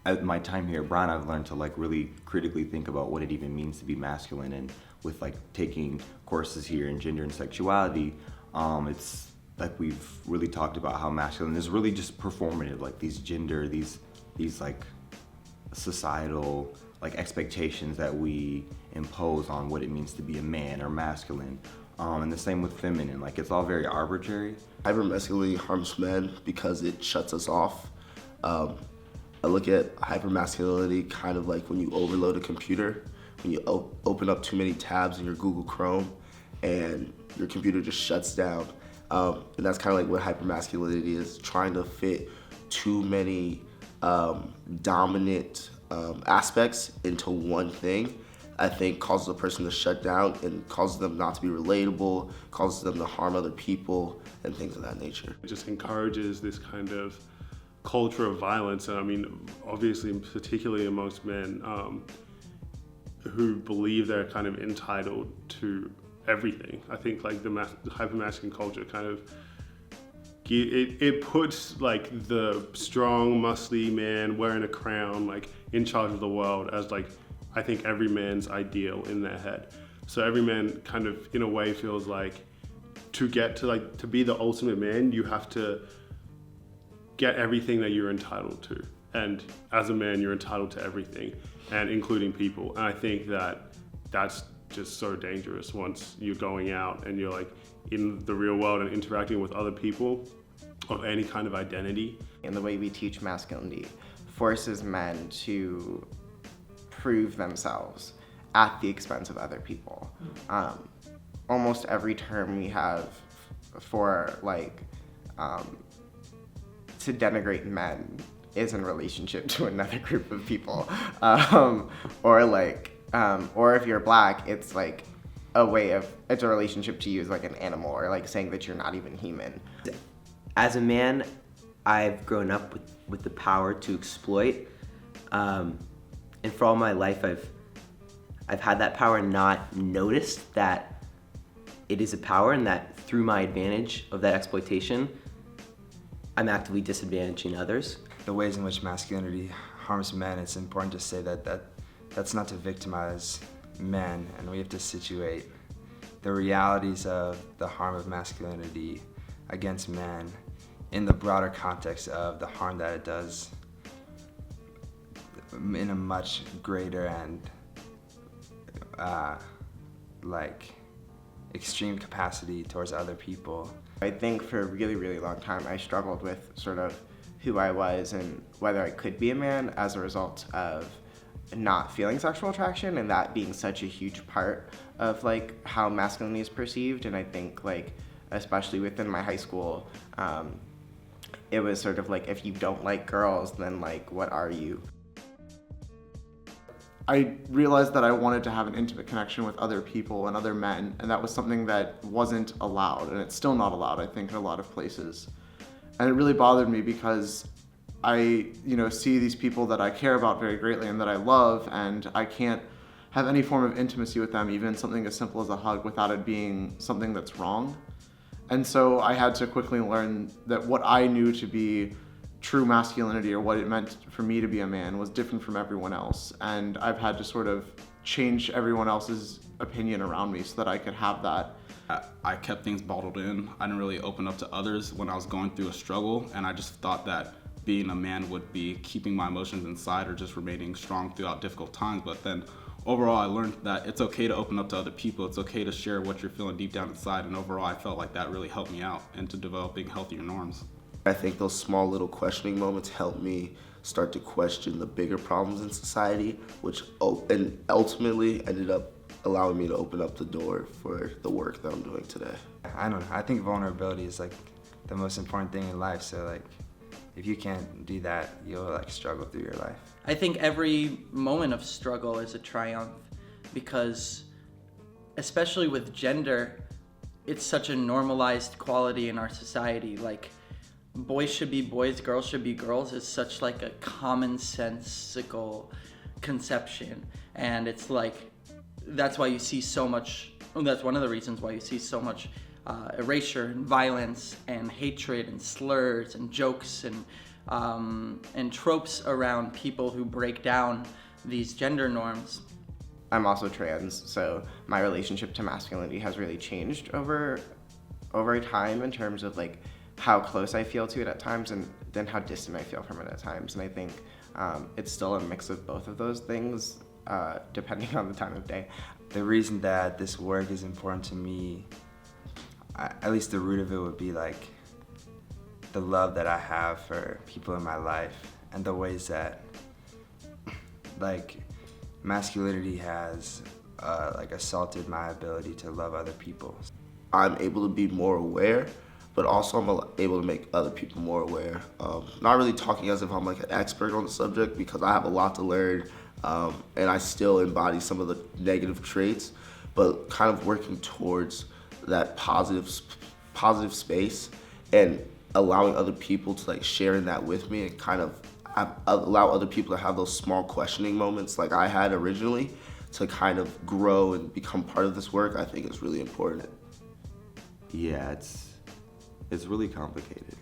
at my time here at Brown, I've learned to like really critically think about what it even means to be masculine, and with like taking courses here in gender and sexuality, it's like we've really talked about how masculine is really just performative, like these like societal like expectations that we impose on what it means to be a man or masculine. And the same with feminine, like it's all very arbitrary. Hypermasculinity harms men because it shuts us off. I look at hypermasculinity kind of like when you overload a computer, when you open up too many tabs in your Google Chrome and your computer just shuts down. And that's kind of like what hypermasculinity is, trying to fit too many dominant aspects into one thing. I think causes a person to shut down and causes them not to be relatable, causes them to harm other people and things of that nature. It just encourages this kind of culture of violence, and I mean, obviously, particularly amongst men who believe they're kind of entitled to everything. I think like the hypermasculine culture kind of it puts like the strong, muscly man wearing a crown, like in charge of the world, as like I think every man's ideal in their head. So every man kind of in a way feels like to get to like to be the ultimate man, you have to get everything that you're entitled to. And as a man, you're entitled to everything, and including people. And I think that that's just so dangerous once you're going out and you're like in the real world and interacting with other people of any kind of identity. And the way we teach masculinity forces men to prove themselves at the expense of other people. Almost every term we have for like to denigrate men is in relationship to another group of people, or like, or if you're black, it's like it's a relationship to you as like an animal, or like saying that you're not even human. As a man, I've grown up with the power to exploit, and for all my life, I've had that power and not noticed that it is a power, and that through my advantage of that exploitation, I'm actively disadvantaging others. The ways in which masculinity harms men, it's important to say that's not to victimize men, and we have to situate the realities of the harm of masculinity against men in the broader context of the harm that it does in a much greater and like extreme capacity towards other people. I think for a really, really long time I struggled with sort of who I was and whether I could be a man as a result of not feeling sexual attraction, and that being such a huge part of like how masculinity is perceived. And I think like especially within my high school, it was sort of like, if you don't like girls, then like what are you? I realized that I wanted to have an intimate connection with other people and other men, and that was something that wasn't allowed, and it's still not allowed, I think, in a lot of places. And it really bothered me because I, see these people that I care about very greatly and that I love, and I can't have any form of intimacy with them, even something as simple as a hug, without it being something that's wrong. And so I had to quickly learn that what I knew to be true masculinity, or what it meant for me to be a man, was different from everyone else. And I've had to sort of change everyone else's opinion around me so that I could have that. I kept things bottled in. I didn't really open up to others when I was going through a struggle, and I just thought that being a man would be keeping my emotions inside or just remaining strong throughout difficult times. But then overall, I learned that it's okay to open up to other people. It's okay to share what you're feeling deep down inside. And overall, I felt like that really helped me out into developing healthier norms. I think those small little questioning moments helped me start to question the bigger problems in society, which and ultimately ended up allowing me to open up the door for the work that I'm doing today. I don't know, I think vulnerability is like the most important thing in life, so like if you can't do that, you'll like struggle through your life. I think every moment of struggle is a triumph, because especially with gender, it's such a normalized quality in our society. Like, boys should be boys, girls should be girls is such like a commonsensical conception. And it's like, that's why you see so much, that's one of the reasons why you see so much erasure and violence and hatred and slurs and jokes and and tropes around people who break down these gender norms. I'm also trans, so my relationship to masculinity has really changed over time in terms of like how close I feel to it at times and then how distant I feel from it at times. And I think it's still a mix of both of those things depending on the time of day. The reason that this work is important to me, at least the root of it would be like the love that I have for people in my life and the ways that like masculinity has like assaulted my ability to love other people. I'm able to be more aware, but also I'm able to make other people more aware. Not really talking as if I'm like an expert on the subject because I have a lot to learn, and I still embody some of the negative traits, but kind of working towards that positive space and allowing other people to like share in that with me and kind of allow other people to have those small questioning moments like I had originally to kind of grow and become part of this work, I think is really important. Yeah, it's really complicated.